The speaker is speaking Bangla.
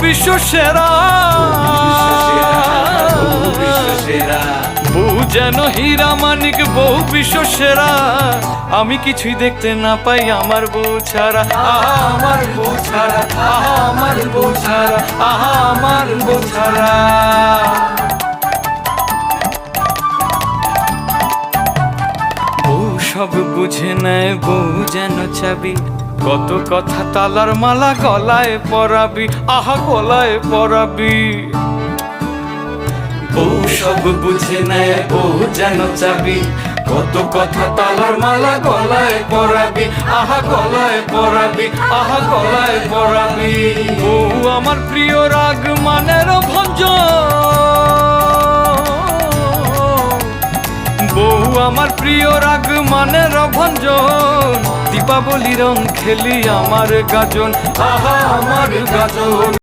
বিশ্ব সেরা, বউ যেন হীরা মানিক, বউ বিশ্ব সেরা। আমি কিছুই দেখতে না পাই আমার বউ ছাড়া, আহা আমার বউ ছাড়া, আহা আমার বউ ছাড়া, আহা আমার বউ ছাড়া। বউ সব বুঝে নেয়, বউ যেন চাবি, কত কথা তালার মালা গলায় পরাবি, আহা গলায় পরাবি। বউ সব বুঝে নেয়, বউ যেন চাবি, কত কথা তালার মালা গলায় পরাবি, আহা গলায় পরাবি, আহা গলায় পরাবি। বউ আমার প্রিয় রাগ মানের ভঞ্জন, বউ আমার প্রিয় রাগ মানের ভঞ্জন। দীপাবলি রং খেলি আমার গাজন, আহা আমার গাজন।